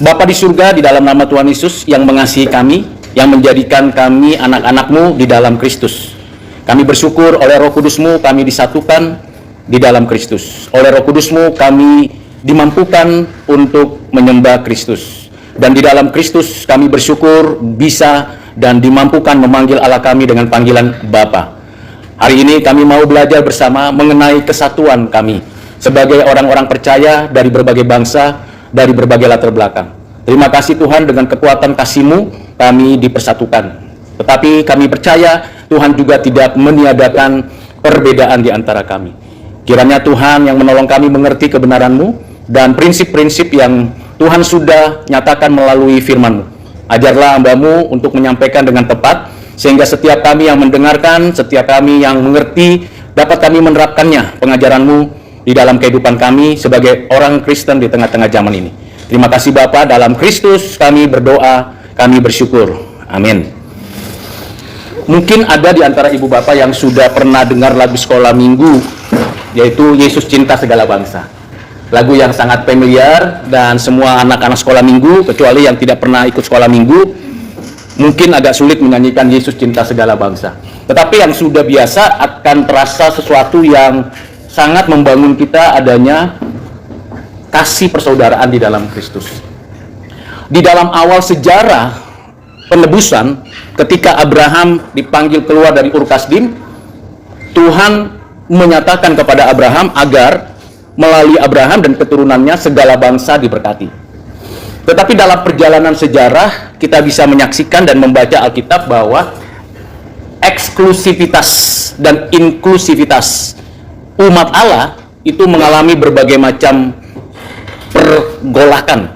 Bapa di surga, di dalam nama Tuhan Yesus yang mengasihi kami, yang menjadikan kami anak-anak-Mu di dalam Kristus. Kami bersyukur oleh Roh Kudus-Mu kami disatukan di dalam Kristus. Oleh Roh Kudus-Mu kami dimampukan untuk menyembah Kristus. Dan di dalam Kristus kami bersyukur bisa dan dimampukan memanggil Allah kami dengan panggilan Bapa. Hari ini kami mau belajar bersama mengenai kesatuan kami sebagai orang-orang percaya dari berbagai bangsa, dari berbagai latar belakang. Terima kasih Tuhan, dengan kekuatan kasih-Mu kami dipersatukan. Tetapi kami percaya Tuhan juga tidak meniadakan perbedaan di antara kami. Kiranya Tuhan yang menolong kami mengerti kebenaran-Mu dan prinsip-prinsip yang Tuhan sudah nyatakan melalui firman-Mu. Ajarlah hamba-Mu untuk menyampaikan dengan tepat, sehingga setiap kami yang mendengarkan, setiap kami yang mengerti, dapat kami menerapkannya, pengajaran-Mu, di dalam kehidupan kami sebagai orang Kristen di tengah-tengah zaman ini. Terima kasih Bapa, dalam Kristus kami berdoa, kami bersyukur. Amin. Mungkin ada di antara ibu bapak yang sudah pernah dengar lagu sekolah minggu, yaitu Yesus Cinta Segala Bangsa. Lagu yang sangat familiar dan semua anak-anak sekolah minggu, kecuali yang tidak pernah ikut sekolah minggu, mungkin agak sulit menyanyikan Yesus Cinta Segala Bangsa. Tetapi yang sudah biasa akan terasa sesuatu yang sangat membangun kita, adanya kasih persaudaraan di dalam Kristus. Di dalam awal sejarah penebusan, ketika Abraham dipanggil keluar dari Ur Kasdim, Tuhan menyatakan kepada Abraham agar melalui Abraham dan keturunannya segala bangsa diberkati. Tetapi dalam perjalanan sejarah kita bisa menyaksikan dan membaca Alkitab bahwa eksklusivitas dan inklusivitas umat Allah itu mengalami berbagai macam pergolakan,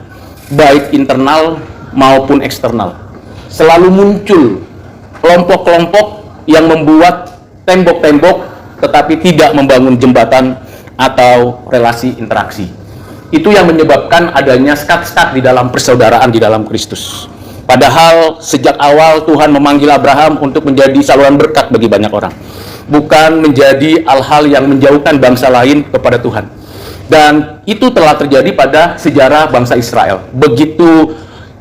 baik internal maupun eksternal. Selalu muncul kelompok-kelompok yang membuat tembok-tembok tetapi tidak membangun jembatan atau relasi interaksi. Itu yang menyebabkan adanya sekat-sekat di dalam persaudaraan di dalam Kristus. Padahal sejak awal Tuhan memanggil Abraham untuk menjadi saluran berkat bagi banyak orang, bukan menjadi hal-hal yang menjauhkan bangsa lain kepada Tuhan. Dan itu telah terjadi pada sejarah bangsa Israel. Begitu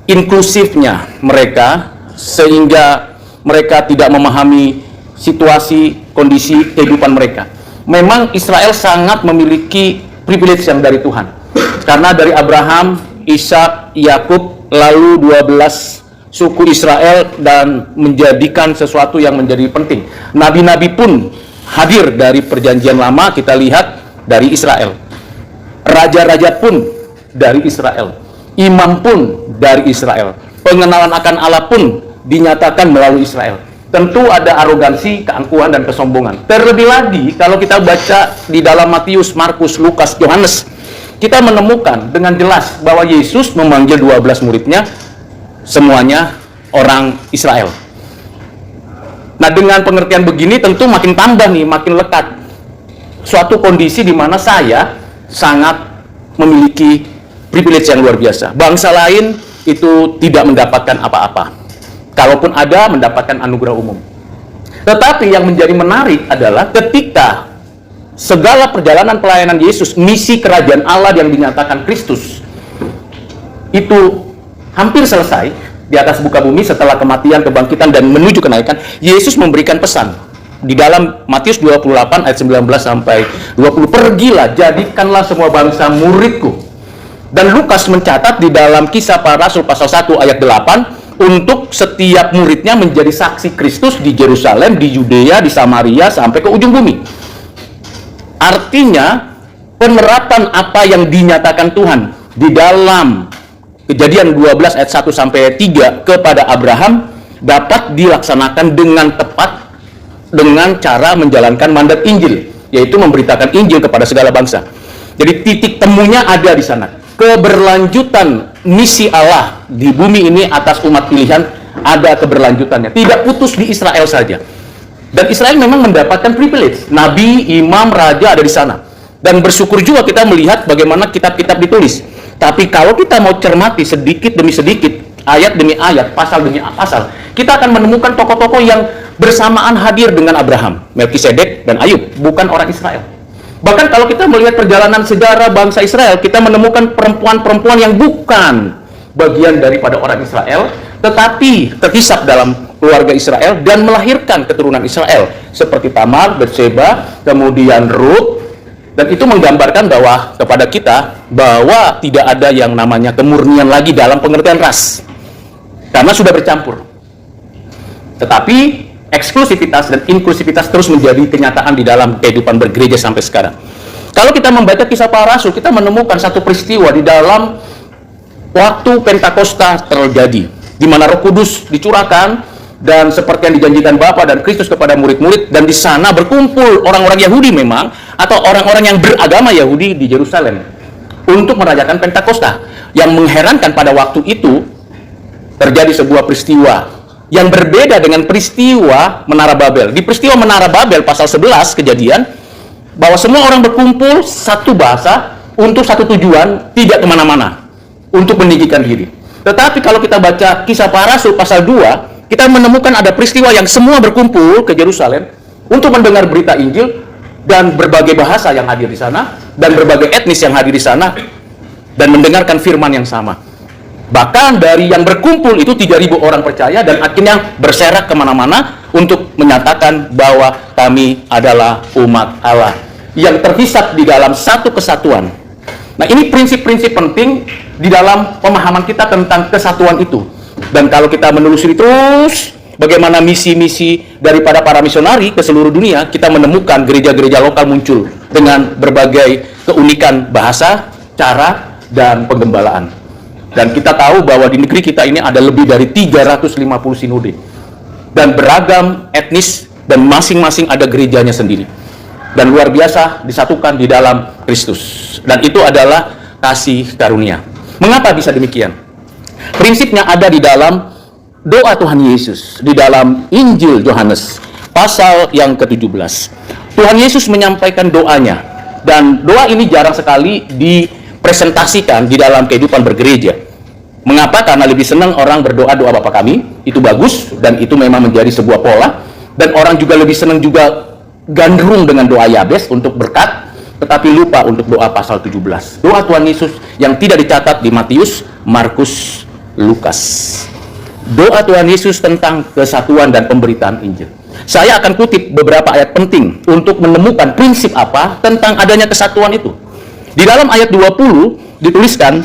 inklusifnya mereka, sehingga mereka tidak memahami situasi, kondisi kehidupan mereka. Memang Israel sangat memiliki privilege yang dari Tuhan. Karena dari Abraham, Ishak, Yakub, lalu 12 suku Israel, dan menjadikan sesuatu yang menjadi penting. Nabi-nabi pun hadir dari perjanjian lama, kita lihat dari Israel. Raja-raja pun dari Israel. Imam pun dari Israel. Pengenalan akan Allah pun dinyatakan melalui Israel. Tentu ada arogansi, keangkuhan, dan kesombongan. Terlebih lagi kalau kita baca di dalam Matius, Markus, Lukas, Yohanes, kita menemukan dengan jelas bahwa Yesus memanggil 12 muridnya semuanya orang Israel. Nah, dengan pengertian begini tentu makin tambah nih, makin lekat suatu kondisi di mana saya sangat memiliki privilege yang luar biasa. Bangsa lain itu tidak mendapatkan apa-apa, kalaupun ada mendapatkan anugerah umum. Tetapi yang menjadi menarik adalah ketika segala perjalanan pelayanan Yesus, misi kerajaan Allah yang dinyatakan Kristus itu hampir selesai di atas muka bumi setelah kematian, kebangkitan, dan menuju kenaikan, Yesus memberikan pesan di dalam Matius 28 ayat 19 sampai 20, pergilah, jadikanlah semua bangsa muridku. Dan Lukas mencatat di dalam Kisah Para Rasul pasal 1 ayat 8, untuk setiap muridnya menjadi saksi Kristus di Yerusalem, di Yudea, di Samaria, sampai ke ujung bumi. Artinya penerapan apa yang dinyatakan Tuhan di dalam Kejadian 12 ayat 1 sampai 3 kepada Abraham dapat dilaksanakan dengan tepat dengan cara menjalankan mandat Injil, yaitu memberitakan Injil kepada segala bangsa. Jadi titik temunya ada di sana. Keberlanjutan misi Allah di bumi ini atas umat pilihan ada keberlanjutannya. Tidak putus di Israel saja. Dan Israel memang mendapatkan privilege. Nabi, imam, raja ada di sana. Dan bersyukur juga kita melihat bagaimana kitab-kitab ditulis. Tapi kalau kita mau cermati sedikit demi sedikit, ayat demi ayat, pasal demi pasal, kita akan menemukan tokoh-tokoh yang bersamaan hadir dengan Abraham, Melkisedek, dan Ayub, bukan orang Israel. Bahkan kalau kita melihat perjalanan sejarah bangsa Israel, kita menemukan perempuan-perempuan yang bukan bagian daripada orang Israel, tetapi terhisap dalam keluarga Israel dan melahirkan keturunan Israel seperti Tamar, Batseba, kemudian Ruth. Dan itu menggambarkan bahwa kepada kita bahwa tidak ada yang namanya kemurnian lagi dalam pengertian ras, karena sudah bercampur. Tetapi eksklusivitas dan inklusivitas terus menjadi kenyataan di dalam kehidupan bergereja sampai sekarang. Kalau kita membaca Kisah Para Rasul, kita menemukan satu peristiwa di dalam waktu Pentakosta terjadi, di mana Roh Kudus dicurahkan, dan seperti yang dijanjikan Bapa dan Kristus kepada murid-murid, dan di sana berkumpul orang-orang Yahudi memang, atau orang-orang yang beragama Yahudi di Yerusalem untuk merayakan Pentakosta. Yang mengherankan pada waktu itu terjadi sebuah peristiwa yang berbeda dengan peristiwa Menara Babel. Di peristiwa Menara Babel pasal 11 Kejadian, bahwa semua orang berkumpul satu bahasa untuk satu tujuan, tidak kemana-mana, untuk meninggikan diri. Tetapi kalau kita baca Kisah Para Rasul pasal 2, kita menemukan ada peristiwa yang semua berkumpul ke Yerusalem untuk mendengar berita Injil, dan berbagai bahasa yang hadir di sana, dan berbagai etnis yang hadir di sana, dan mendengarkan firman yang sama. Bahkan dari yang berkumpul itu 3.000 orang percaya, dan akhirnya berserak kemana-mana untuk menyatakan bahwa kami adalah umat Allah yang terhisap di dalam satu kesatuan. Nah, ini prinsip-prinsip penting di dalam pemahaman kita tentang kesatuan itu. Dan kalau kita menelusuri terus bagaimana misi-misi daripada para misionari ke seluruh dunia, kita menemukan gereja-gereja lokal muncul dengan berbagai keunikan bahasa, cara, dan penggembalaan. Dan kita tahu bahwa di negeri kita ini ada lebih dari 350 sinode, dan beragam etnis, dan masing-masing ada gerejanya sendiri. Dan luar biasa disatukan di dalam Kristus. Dan itu adalah kasih karunia. Mengapa bisa demikian? Prinsipnya ada di dalam doa Tuhan Yesus, di dalam Injil Yohanes pasal yang ke-17. Tuhan Yesus menyampaikan doanya, dan doa ini jarang sekali dipresentasikan di dalam kehidupan bergereja. Mengapa? Karena lebih senang orang berdoa doa Bapa kami, itu bagus, dan itu memang menjadi sebuah pola. Dan orang juga lebih senang juga gandrung dengan doa Yabes untuk berkat, tetapi lupa untuk doa pasal 17. Doa Tuhan Yesus yang tidak dicatat di Matius, Markus, Lukas. Doa Tuhan Yesus tentang kesatuan dan pemberitaan Injil. Saya akan kutip beberapa ayat penting untuk menemukan prinsip apa tentang adanya kesatuan itu. Di dalam ayat 20 dituliskan,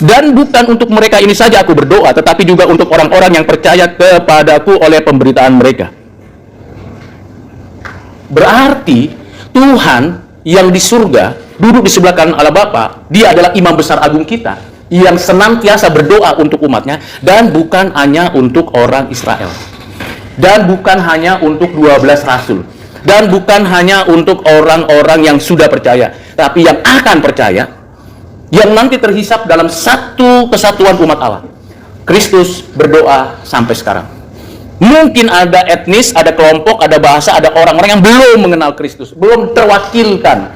dan bukan untuk mereka ini saja aku berdoa, tetapi juga untuk orang-orang yang percaya kepadaku oleh pemberitaan mereka. Berarti Tuhan yang di surga duduk di sebelah kanan Allah Bapa, dia adalah imam besar agung kita yang senantiasa berdoa untuk umatnya, dan bukan hanya untuk orang Israel, dan bukan hanya untuk 12 rasul, dan bukan hanya untuk orang-orang yang sudah percaya, tapi yang akan percaya, yang nanti terhisap dalam satu kesatuan umat Allah. Kristus berdoa sampai sekarang. Mungkin ada etnis, ada kelompok, ada bahasa, ada orang-orang yang belum mengenal Kristus, belum terwakilkan.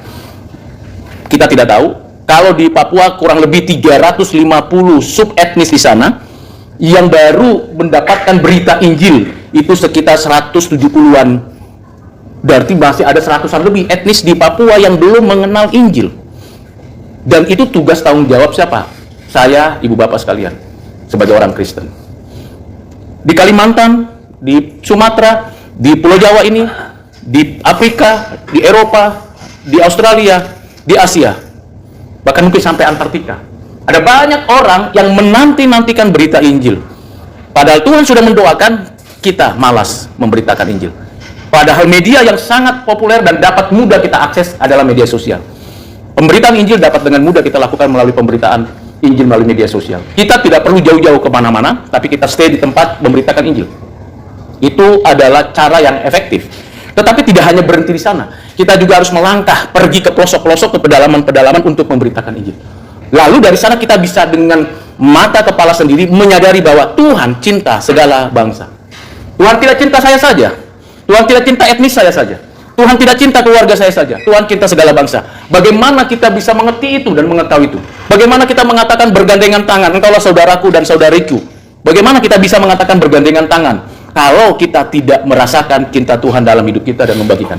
Kita tidak tahu. Kalau di Papua kurang lebih 350 subetnis di sana yang baru mendapatkan berita Injil, itu sekitar 170-an. Berarti masih ada 100-an lebih etnis di Papua yang belum mengenal Injil. Dan itu tugas tanggung jawab siapa? Saya, ibu bapak sekalian, sebagai orang Kristen. Di Kalimantan, di Sumatera, di Pulau Jawa ini, di Afrika, di Eropa, di Australia, di Asia, bahkan mungkin sampai Antartika, ada banyak orang yang menanti-nantikan berita Injil. Padahal Tuhan sudah mendoakan, kita malas memberitakan Injil. Padahal media yang sangat populer dan dapat mudah kita akses adalah media sosial. Pemberitaan Injil dapat dengan mudah kita lakukan melalui pemberitaan Injil melalui media sosial. Kita tidak perlu jauh-jauh kemana-mana, tapi kita stay di tempat memberitakan Injil. Itu adalah cara yang efektif. Tetapi tidak hanya berhenti di sana. Kita juga harus melangkah, pergi ke pelosok-pelosok, ke pedalaman-pedalaman untuk memberitakan Injil. Lalu dari sana kita bisa dengan mata kepala sendiri menyadari bahwa Tuhan cinta segala bangsa. Tuhan tidak cinta saya saja. Tuhan tidak cinta etnis saya saja. Tuhan tidak cinta keluarga saya saja. Tuhan cinta segala bangsa. Bagaimana kita bisa mengerti itu dan mengetahui itu? Bagaimana kita mengatakan bergandengan tangan, engkaulah saudaraku dan saudariku? Bagaimana kita bisa mengatakan bergandengan tangan kalau kita tidak merasakan cinta Tuhan dalam hidup kita dan membagikan?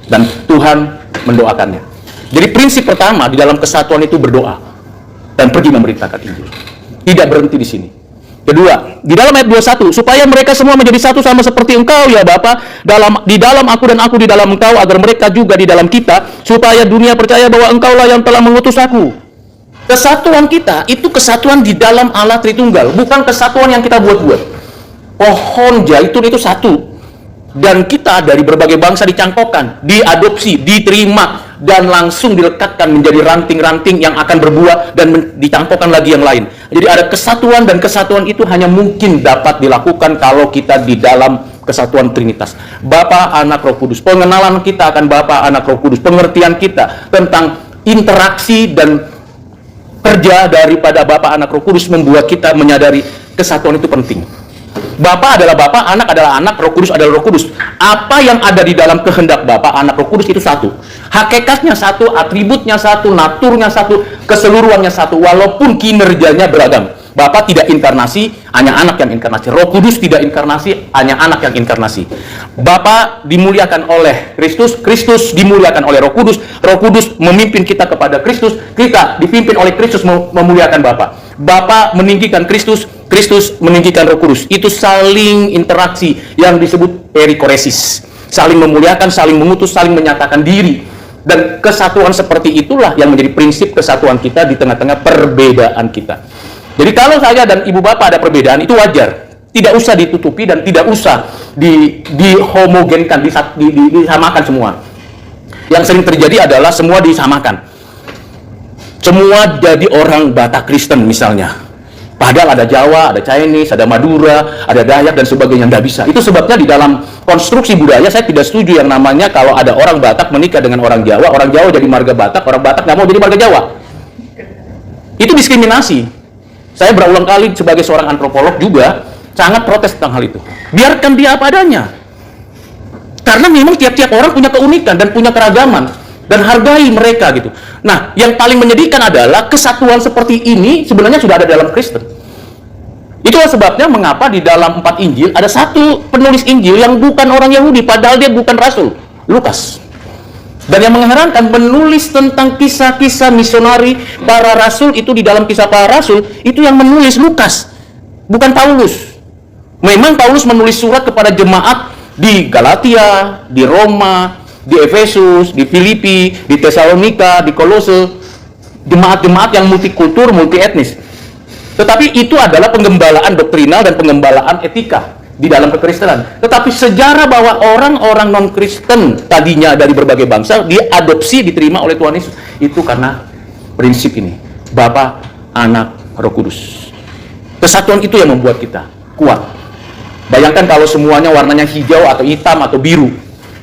Dan Tuhan mendoakannya. Jadi prinsip pertama di dalam kesatuan itu berdoa dan pergi memberitakan Injil. Tidak berhenti di sini. Kedua, di dalam ayat 21, supaya mereka semua menjadi satu sama seperti Engkau ya Bapa, di dalam aku dan aku di dalam Engkau, agar mereka juga di dalam kita, supaya dunia percaya bahwa Engkaulah yang telah mengutus aku. Kesatuan kita itu kesatuan di dalam Allah Tritunggal, bukan kesatuan yang kita buat-buat. Pohon zaitun itu satu, dan kita dari berbagai bangsa dicangkokkan, diadopsi, diterima, dan langsung dilekatkan menjadi ranting-ranting yang akan berbuah dan dicangkokkan lagi yang lain. Jadi ada kesatuan, dan kesatuan itu hanya mungkin dapat dilakukan kalau kita di dalam kesatuan Trinitas. Bapa, Anak, Roh Kudus. Pengenalan kita akan Bapa, Anak, Roh Kudus. Pengertian kita tentang interaksi dan kerja daripada Bapa, Anak, Roh Kudus membuat kita menyadari kesatuan itu penting. Bapa adalah Bapa, Anak adalah Anak, Roh Kudus adalah Roh Kudus. Apa yang ada di dalam kehendak Bapa, Anak, Roh Kudus itu satu. Hakikatnya satu, atributnya satu, naturnya satu, keseluruhannya satu, walaupun kinerjanya beragam. Bapa tidak inkarnasi, hanya Anak yang inkarnasi. Roh Kudus tidak inkarnasi, hanya Anak yang inkarnasi. Bapa dimuliakan oleh Kristus, Kristus dimuliakan oleh Roh Kudus, Roh Kudus memimpin kita kepada Kristus, kita dipimpin oleh Kristus memuliakan Bapa. Bapa meninggikan Kristus, Kristus meninggikan Roh Kudus. Itu saling interaksi yang disebut perikoresis. Saling memuliakan, saling mengutus, saling menyatakan diri. Dan kesatuan seperti itulah yang menjadi prinsip kesatuan kita di tengah-tengah perbedaan kita. Jadi kalau saya dan Ibu Bapak ada perbedaan, itu wajar. Tidak usah ditutupi dan tidak usah dihomogenkan, disamakan semua. Yang sering terjadi adalah semua disamakan. Semua jadi orang Batak Kristen misalnya. Padahal ada Jawa, ada Chinese, ada Madura, ada Dayak dan sebagainya. Nggak bisa. Itu sebabnya di dalam konstruksi budaya saya tidak setuju yang namanya kalau ada orang Batak menikah dengan orang Jawa jadi marga Batak, orang Batak nggak mau jadi marga Jawa. Itu diskriminasi. Saya berulang kali sebagai seorang antropolog juga sangat protes tentang hal itu. Biarkan dia apa adanya. Karena memang tiap-tiap orang punya keunikan dan punya keragaman. Dan hargai mereka gitu. Nah, yang paling menyedihkan adalah kesatuan seperti ini sebenarnya sudah ada dalam Kristen. Itulah sebabnya mengapa di dalam 4 Injil ada satu penulis Injil yang bukan orang Yahudi, padahal dia bukan rasul, Lukas. Dan yang mengherankan, menulis tentang kisah-kisah misionari para rasul itu di dalam kisah para rasul, itu yang menulis Lukas, bukan Paulus. Memang Paulus menulis surat kepada jemaat di Galatia, di Roma, di Efesus, di Filipi, di Tesalonika, di Kolose, jemaat-jemaat yang multikultur, multi etnis. Tetapi itu adalah penggembalaan doktrinal dan penggembalaan etika di dalam kekristenan. Tetapi sejarah bahwa orang-orang non-Kristen tadinya dari berbagai bangsa diadopsi, diterima oleh Tuhan Yesus, itu karena prinsip ini, Bapa, Anak, Roh Kudus. Kesatuan itu yang membuat kita kuat. Bayangkan kalau semuanya warnanya hijau atau hitam atau biru.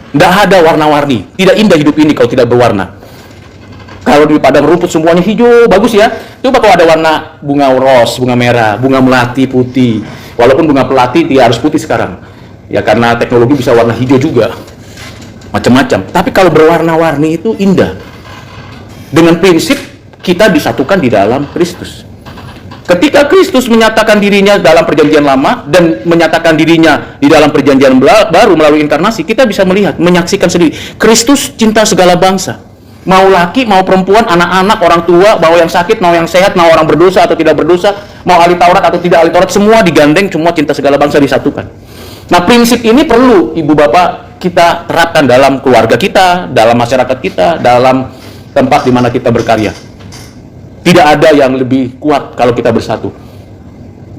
Tidak ada warna-warni. Tidak indah hidup ini kalau tidak berwarna. Kalau di padang rumput semuanya hijau, bagus ya. Coba kalau ada warna bunga ros, bunga merah, bunga melati putih. Walaupun bunga melati tidak harus putih sekarang. Ya karena teknologi bisa warna hijau juga. Macam-macam. Tapi kalau berwarna-warni itu indah. Dengan prinsip kita disatukan di dalam Kristus. Ketika Kristus menyatakan dirinya dalam perjanjian lama dan menyatakan dirinya di dalam perjanjian baru melalui inkarnasi, kita bisa melihat, menyaksikan sendiri. Kristus cinta segala bangsa. Mau laki, mau perempuan, anak-anak, orang tua, mau yang sakit, mau yang sehat, mau orang berdosa atau tidak berdosa, mau ahli Taurat atau tidak ahli Taurat, semua digandeng, semua cinta segala bangsa disatukan. Nah, prinsip ini perlu Ibu Bapak kita terapkan dalam keluarga kita, dalam masyarakat kita, dalam tempat di mana kita berkarya. Tidak ada yang lebih kuat kalau kita bersatu.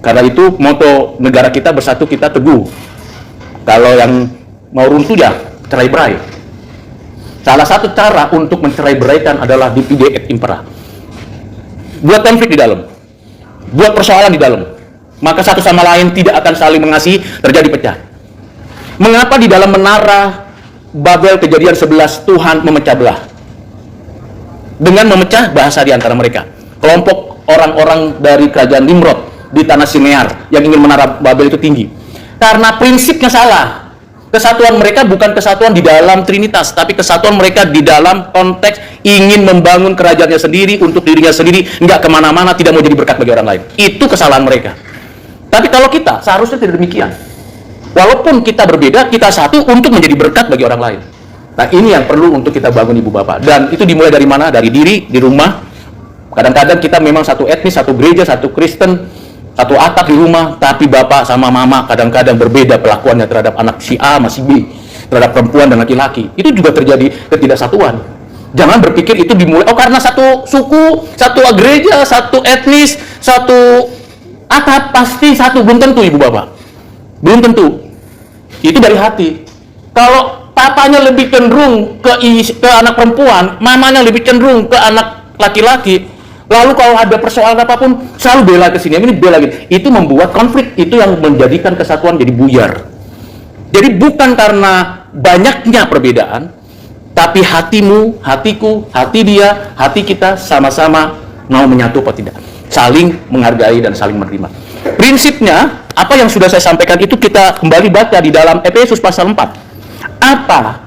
Karena itu moto negara kita bersatu kita teguh. Kalau yang mau runtuh ya cerai-berai. Salah satu cara untuk mencerai-beraikan adalah divide et impera. Buat konflik di dalam. Buat persoalan di dalam. Maka satu sama lain tidak akan saling mengasihi, terjadi pecah. Mengapa di dalam menara Babel kejadian 11 Tuhan memecah belah? Dengan memecah bahasa di antara mereka. Kelompok orang-orang dari kerajaan Nimrod di tanah Sinear yang ingin menara Babel itu tinggi. Karena prinsipnya salah. Kesatuan mereka bukan kesatuan di dalam Trinitas, tapi kesatuan mereka di dalam konteks ingin membangun kerajaannya sendiri untuk dirinya sendiri, nggak kemana-mana, tidak mau jadi berkat bagi orang lain. Itu kesalahan mereka. Tapi kalau kita seharusnya tidak demikian. Walaupun kita berbeda, kita satu untuk menjadi berkat bagi orang lain. Nah, ini yang perlu untuk kita bangun Ibu Bapak. Dan itu dimulai dari mana? Dari diri, di rumah. Kadang-kadang kita memang satu etnis, satu gereja, satu Kristen, satu atap di rumah, tapi bapak sama mama kadang-kadang berbeda pelakuannya terhadap anak si A sama si B, terhadap perempuan dan laki-laki. Itu juga terjadi ketidaksatuan. Jangan berpikir itu dimulai, karena satu suku, satu gereja, satu etnis, satu atap, pasti satu. Belum tentu, ibu bapak. Belum tentu. Itu dari hati. Kalau papanya lebih cenderung ke anak perempuan, mamanya lebih cenderung ke anak laki-laki, lalu kalau ada persoalan apapun selalu bela ke sini, ini bela gitu. Itu membuat konflik, itu yang menjadikan kesatuan jadi buyar. Jadi bukan karena banyaknya perbedaan, tapi hatimu, hatiku, hati dia, hati kita sama-sama mau menyatu apa tidak, saling menghargai dan saling menerima. Prinsipnya apa yang sudah saya sampaikan itu kita kembali baca di dalam Efesus pasal 4. Apa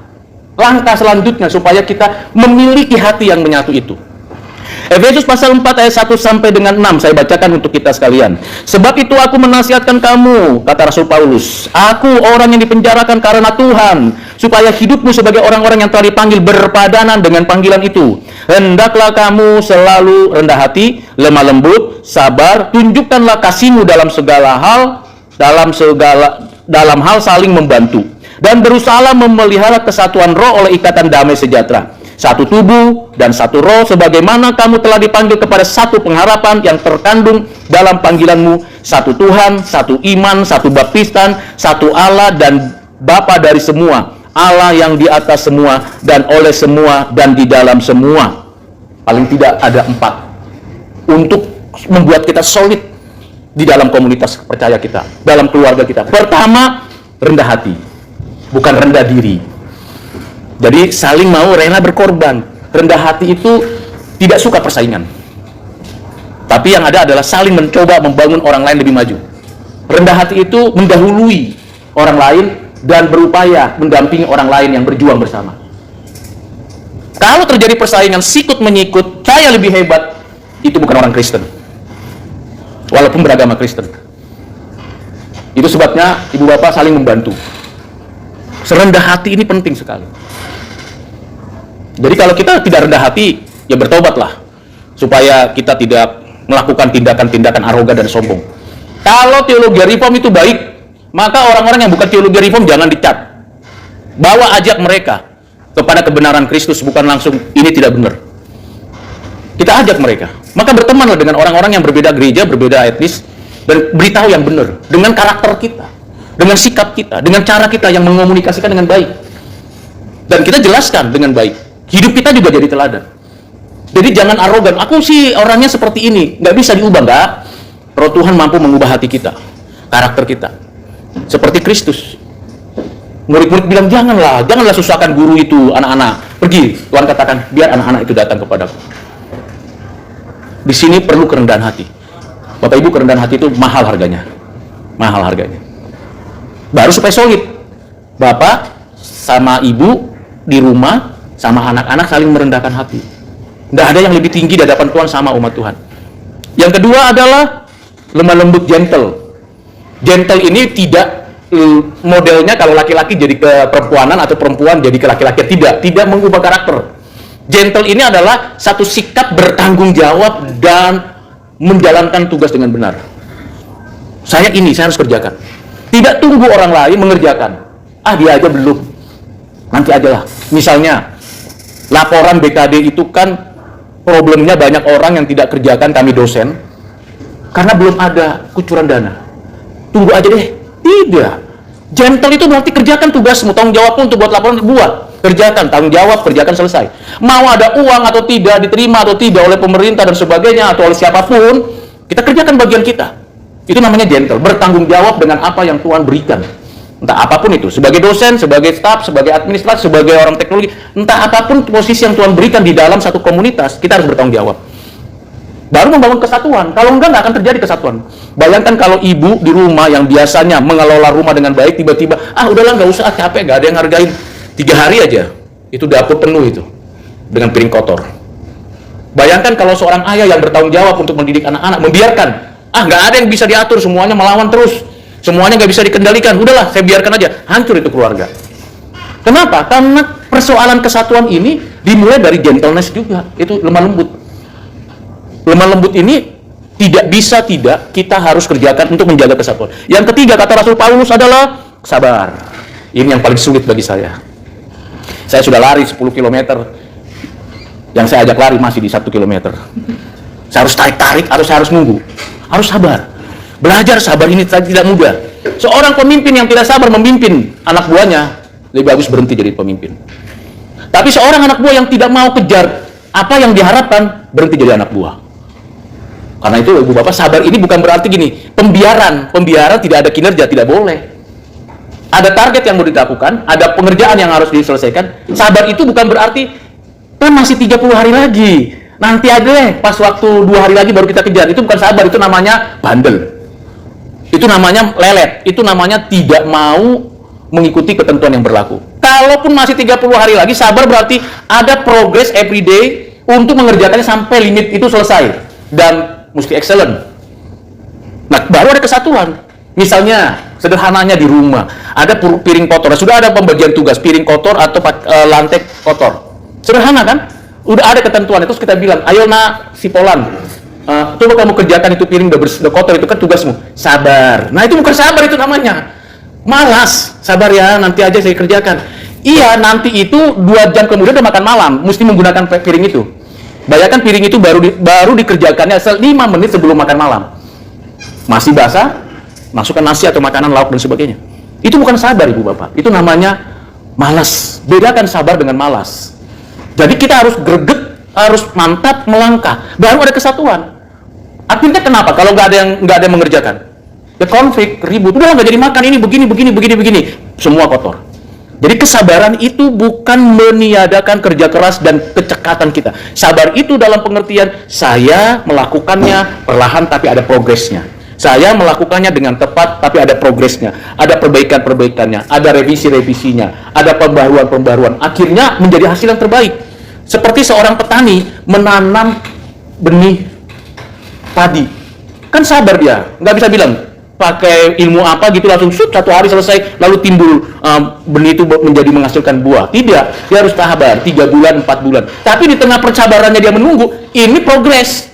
langkah selanjutnya supaya kita memiliki hati yang menyatu itu? Efesus pasal 4 ayat 1 sampai dengan 6 saya bacakan untuk kita sekalian. Sebab itu aku menasihatkan kamu, kata Rasul Paulus, aku orang yang dipenjarakan karena Tuhan, supaya hidupmu sebagai orang-orang yang telah dipanggil berpadanan dengan panggilan itu. Hendaklah kamu selalu rendah hati, lemah lembut, sabar, tunjukkanlah kasihmu dalam segala hal, dalam hal saling membantu, dan berusahalah memelihara kesatuan roh oleh ikatan damai sejahtera. Satu tubuh dan satu roh, sebagaimana kamu telah dipanggil kepada satu pengharapan yang terkandung dalam panggilanmu, satu Tuhan, satu iman, satu baptisan, satu Allah dan Bapa dari semua, Allah yang di atas semua dan oleh semua dan di dalam semua. Paling tidak ada 4 untuk membuat kita solid di dalam komunitas percaya kita, dalam keluarga kita. Pertama, rendah hati, bukan rendah diri. Jadi saling mau rela berkorban. Rendah hati itu tidak suka persaingan, tapi yang ada adalah saling mencoba membangun orang lain lebih maju. Rendah hati itu mendahului orang lain dan berupaya mendampingi orang lain yang berjuang bersama. Kalau terjadi persaingan sikut menyikut, saya lebih hebat, itu bukan orang Kristen, walaupun beragama Kristen. Itu sebabnya ibu bapak saling membantu. Serendah hati ini penting sekali. Jadi kalau kita tidak rendah hati, ya bertobatlah, supaya kita tidak melakukan tindakan-tindakan arogan dan sombong. Kalau teologi reform itu baik, maka orang-orang yang bukan teologi reform jangan dicat. Bawa ajak mereka kepada kebenaran Kristus, bukan langsung ini tidak benar. Kita ajak mereka. Maka bertemanlah dengan orang-orang yang berbeda gereja, berbeda etnis, dan beritahu yang benar dengan karakter kita, dengan sikap kita, dengan cara kita yang mengomunikasikan dengan baik. Dan kita jelaskan dengan baik. Hidup kita juga jadi teladan. Jadi jangan arogan, aku sih orangnya seperti ini, nggak bisa diubah, nggak. Roh Tuhan mampu mengubah hati kita, karakter kita, seperti Kristus. Murid-murid bilang, janganlah susahkan guru itu anak-anak. Pergi, Tuhan katakan, biar anak-anak itu datang kepadaku. Di sini perlu kerendahan hati. Bapak Ibu, kerendahan hati itu mahal harganya. Mahal harganya. Baru supaya solid. Bapak sama Ibu di rumah, sama anak-anak saling merendahkan hati. Tidak ada yang lebih tinggi di hadapan Tuhan sama umat Tuhan. Yang kedua adalah lemah lembut, gentle. Gentle ini tidak modelnya kalau laki-laki jadi ke perempuanan atau perempuan jadi ke laki-laki. Tidak mengubah karakter. Gentle ini adalah satu sikap bertanggung jawab dan menjalankan tugas dengan benar. Saya harus kerjakan. Tidak tunggu orang lain mengerjakan. Dia aja belum. Nanti aja lah. Misalnya laporan BKD itu kan problemnya banyak orang yang tidak kerjakan, kami dosen, karena belum ada kucuran dana. Tunggu aja deh. Tidak. Gentle itu berarti kerjakan tugasmu, tanggung jawabmu untuk buat laporan, buat. Kerjakan, tanggung jawab, kerjakan, selesai. Mau ada uang atau tidak, diterima atau tidak oleh pemerintah dan sebagainya, atau oleh siapapun, kita kerjakan bagian kita. Itu namanya gentle, bertanggung jawab dengan apa yang Tuhan berikan. Entah apapun itu, sebagai dosen, sebagai staf, sebagai administrator, sebagai orang teknologi, entah apapun posisi yang Tuhan berikan di dalam satu komunitas, kita harus bertanggung jawab. Baru membangun kesatuan. Kalau enggak akan terjadi kesatuan. Bayangkan kalau ibu di rumah yang biasanya mengelola rumah dengan baik, tiba-tiba, udahlah nggak usah, capek, nggak ada yang hargain. 3 hari aja, itu dapur penuh itu, dengan piring kotor. Bayangkan kalau seorang ayah yang bertanggung jawab untuk mendidik anak-anak, membiarkan, nggak ada yang bisa diatur, semuanya melawan terus. Semuanya nggak bisa dikendalikan, udahlah saya biarkan aja, hancur itu keluarga. Kenapa? Karena persoalan kesatuan ini dimulai dari gentleness juga, itu lemah lembut. Lemah lembut ini tidak bisa tidak kita harus kerjakan untuk menjaga kesatuan. Yang ketiga, kata Rasul Paulus adalah sabar. Ini yang paling sulit bagi saya. Saya sudah lari 10 km. Yang saya ajak lari masih di 1 km. Saya harus tarik-tarik, harus nunggu. Harus sabar. Belajar sabar ini tidak mudah. Seorang pemimpin yang tidak sabar memimpin anak buahnya, lebih bagus berhenti jadi pemimpin. Tapi seorang anak buah yang tidak mau kejar apa yang diharapkan, berhenti jadi anak buah. Karena itu Ibu Bapak, sabar ini bukan berarti gini, pembiaran tidak ada kinerja, tidak boleh. Ada target yang mau dilakukan, ada pengerjaan yang harus diselesaikan. Sabar itu bukan berarti kan masih 30 hari lagi, nanti aja deh, pas waktu 2 hari lagi baru kita kejar. Itu bukan sabar, itu namanya bandel. Itu namanya lelet, itu namanya tidak mau mengikuti ketentuan yang berlaku. Kalaupun masih 30 hari lagi, sabar berarti ada progress every day untuk mengerjakannya sampai limit itu selesai. Dan mesti excellent. Nah, baru ada kesatuan. Misalnya, sederhananya di rumah, ada piring kotor. Sudah ada pembagian tugas, piring kotor atau lantai kotor. Sederhana kan? Udah ada ketentuan. Terus kita bilang, ayo nak, si Polan, coba kamu kerjakan itu piring udah kotor, itu kan tugasmu. Sabar. Nah, itu bukan sabar, itu namanya malas. Sabar ya, nanti aja saya kerjakan. Iya, nanti itu 2 jam kemudian udah makan malam, mesti menggunakan piring itu. Bayangkan piring itu baru dikerjakannya 5 menit sebelum makan malam. Masih basah, masukkan nasi atau makanan, lauk dan sebagainya. Itu bukan sabar Ibu Bapak, itu namanya malas. Bedakan sabar dengan malas. Jadi kita harus greget, harus mantap melangkah, baru ada kesatuan. Akhirnya kenapa? Kalau nggak ada yang mengerjakan, ya konflik, ribut, udah nggak jadi makan, ini begini, semua kotor. Jadi kesabaran itu bukan meniadakan kerja keras dan kecekatan kita. Sabar itu dalam pengertian saya melakukannya perlahan tapi ada progresnya. Saya melakukannya dengan tepat tapi ada progresnya. Ada perbaikan-perbaikannya, ada revisi-revisinya, ada pembaruan-pembaruan. Akhirnya menjadi hasil yang terbaik. Seperti seorang petani menanam benih padi. Kan sabar dia, nggak bisa bilang pakai ilmu apa gitu langsung 1 hari selesai lalu timbul benih itu menjadi menghasilkan buah. Tidak, dia harus sabar 3 bulan 4 bulan. Tapi di tengah persabarannya dia menunggu, ini progres.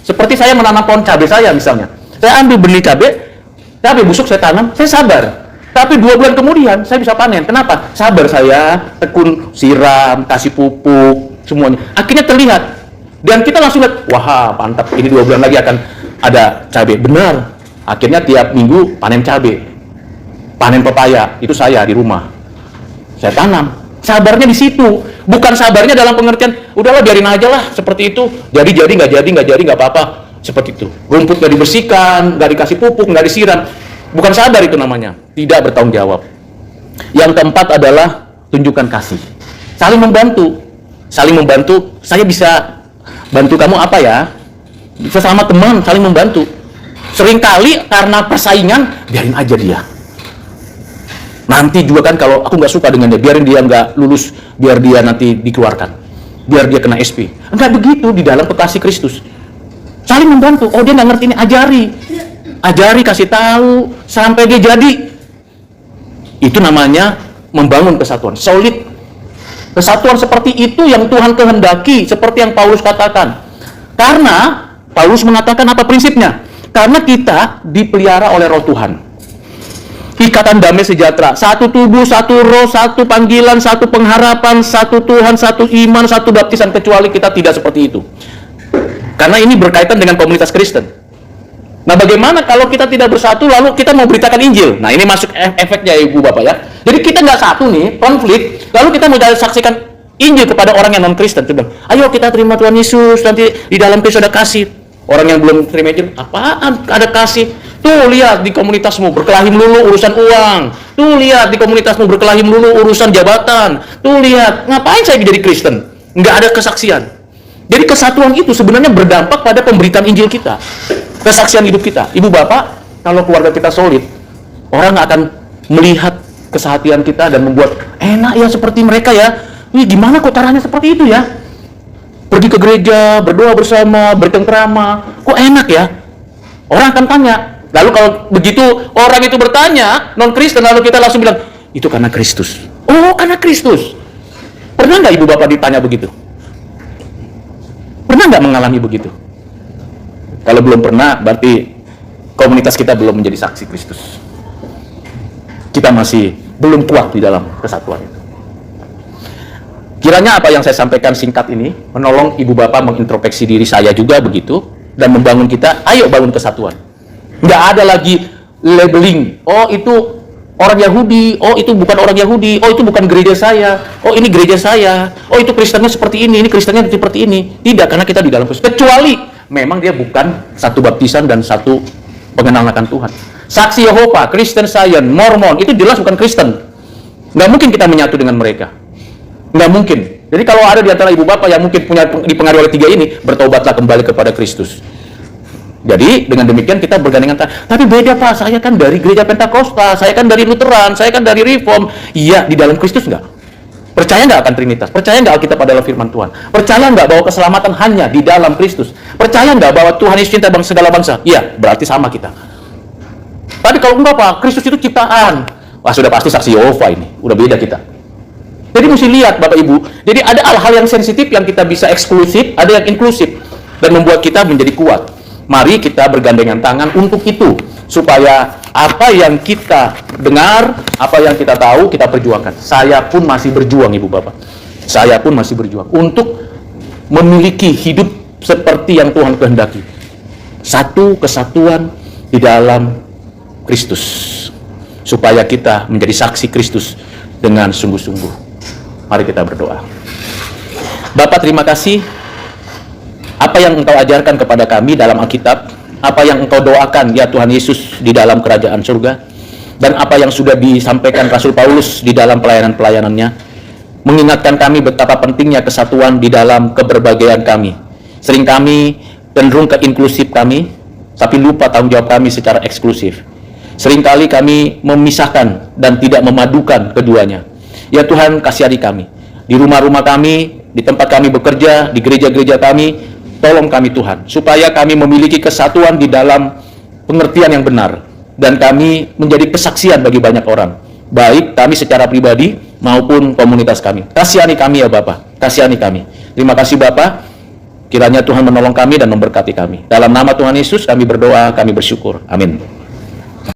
Seperti saya menanam pohon cabai saya misalnya. Saya ambil benih cabai busuk saya tanam, saya sabar. Tapi 2 bulan kemudian saya bisa panen. Kenapa? Sabar saya, tekun, siram, kasih pupuk, semuanya. Akhirnya terlihat. Dan kita langsung lihat, wah mantap, ini 2 bulan lagi akan ada cabai. Benar. Akhirnya tiap minggu panen cabai. Panen pepaya, itu saya di rumah. Saya tanam. Sabarnya di situ. Bukan sabarnya dalam pengertian, udahlah biarin aja lah seperti itu. Jadi nggak apa-apa. Seperti itu. Rumput nggak dibersihkan, nggak dikasih pupuk, nggak disiram. Bukan sabar itu namanya. Tidak bertanggung jawab. Yang keempat adalah tunjukkan kasih. Saling membantu. Saya bisa bantu kamu apa ya? Sesama teman saling membantu. Seringkali karena persaingan, biarin aja dia. Nanti juga kan kalau aku nggak suka dengan dia, biarin dia nggak lulus, biar dia nanti dikeluarkan, biar dia kena SP. Enggak begitu di dalam kekasih Kristus. Saling membantu. Oh dia nggak ngerti ini, ajari, kasih tahu sampai dia jadi. Itu namanya membangun kesatuan, solid. Kesatuan seperti itu yang Tuhan kehendaki, seperti yang Paulus katakan. Karena Paulus mengatakan apa prinsipnya? Karena kita dipelihara oleh Roh Tuhan. Ikatan damai sejahtera, satu tubuh, satu roh, satu panggilan, satu pengharapan, satu Tuhan, satu iman, satu baptisan, kecuali kita tidak seperti itu. Karena ini berkaitan dengan komunitas Kristen. Nah, bagaimana kalau kita tidak bersatu lalu kita mau beritakan Injil? Nah, ini masuk efeknya Ibu Bapak ya. Jadi kita nggak satu nih, konflik, lalu kita mau saksikan Injil kepada orang yang non-Kristen. Ayo kita terima Tuhan Yesus, nanti di dalam Kristus ada kasih. Orang yang belum terima Injil, apaan ada kasih? Tuh lihat di komunitasmu berkelahi melulu urusan uang. Tuh lihat di komunitasmu berkelahi melulu urusan jabatan. Tuh lihat, ngapain saya jadi Kristen? Nggak ada kesaksian. Jadi kesatuan itu sebenarnya berdampak pada pemberitaan Injil kita, kesaksian hidup kita. Ibu Bapak, kalau keluarga kita solid, orang akan melihat kesehatian kita dan membuat enak ya seperti mereka ya. Wih, gimana kok caranya seperti itu ya? Pergi ke gereja, berdoa bersama, bercengkrama, kok enak ya? Orang akan tanya. Lalu kalau begitu orang itu bertanya, non-Kristen, lalu kita langsung bilang, itu karena Kristus. Oh, karena Kristus. Pernah nggak Ibu Bapak ditanya begitu? Pernah nggak mengalami begitu? Kalau belum pernah, berarti komunitas kita belum menjadi saksi Kristus. Kita masih belum kuat di dalam kesatuan itu. Kiranya apa yang saya sampaikan singkat ini menolong ibu bapak mengintrospeksi diri saya juga begitu, dan membangun kita, ayo bangun kesatuan. Nggak ada lagi labeling, oh itu orang Yahudi, oh itu bukan orang Yahudi, oh itu bukan gereja saya, oh ini gereja saya, oh itu Kristennya seperti ini Kristennya seperti ini. Tidak, karena kita di dalam Kristus. Kecuali memang dia bukan satu baptisan dan satu pengenalan akan Tuhan. Saksi Yehova, Kristen Science, Mormon, itu jelas bukan Kristen. Nggak mungkin kita menyatu dengan mereka. Nggak mungkin. Jadi kalau ada di antara ibu bapak yang mungkin punya dipengaruhi oleh tiga ini, bertobatlah kembali kepada Kristus. Jadi dengan demikian kita bergandengan tangan. Tapi beda Pak, saya kan dari gereja Pentakosta, saya kan dari Lutheran, saya kan dari Reform. Iya, di dalam Kristus nggak? Percaya nggak akan Trinitas? Percaya nggak Alkitab adalah firman Tuhan? Percaya nggak bahwa keselamatan hanya di dalam Kristus? Percaya nggak bahwa Tuhan Yesus cinta segala bangsa? Iya, berarti sama kita. Tapi kalau enggak Pak, Kristus itu ciptaan. Wah sudah pasti saksi Yehova ini, udah beda kita. Jadi mesti lihat Bapak Ibu. Jadi ada hal-hal yang sensitif yang kita bisa eksklusif, ada yang inklusif, dan membuat kita menjadi kuat. Mari kita bergandengan tangan untuk itu, supaya apa yang kita dengar, apa yang kita tahu, kita perjuangkan. Saya pun masih berjuang Ibu Bapak. Saya pun masih berjuang untuk memiliki hidup seperti yang Tuhan kehendaki. Satu kesatuan di dalam Kristus, supaya kita menjadi saksi Kristus dengan sungguh-sungguh. Mari kita berdoa. Bapak, terima kasih apa yang Engkau ajarkan kepada kami dalam Alkitab, apa yang Engkau doakan ya Tuhan Yesus di dalam kerajaan surga, dan apa yang sudah disampaikan Rasul Paulus di dalam pelayanan-pelayanannya, mengingatkan kami betapa pentingnya kesatuan di dalam keberbagaian kami. Sering kami cenderung ke inklusif kami, tapi lupa tanggung jawab kami secara eksklusif. Seringkali kami memisahkan dan tidak memadukan keduanya. Ya Tuhan, kasihani kami. Di rumah-rumah kami, di tempat kami bekerja, di gereja-gereja kami, tolong kami Tuhan, supaya kami memiliki kesatuan di dalam pengertian yang benar, dan kami menjadi kesaksian bagi banyak orang, baik kami secara pribadi maupun komunitas kami. Kasihani kami ya Bapak, kasihani kami. Terima kasih Bapak, kiranya Tuhan menolong kami dan memberkati kami. Dalam nama Tuhan Yesus kami berdoa, kami bersyukur. Amin.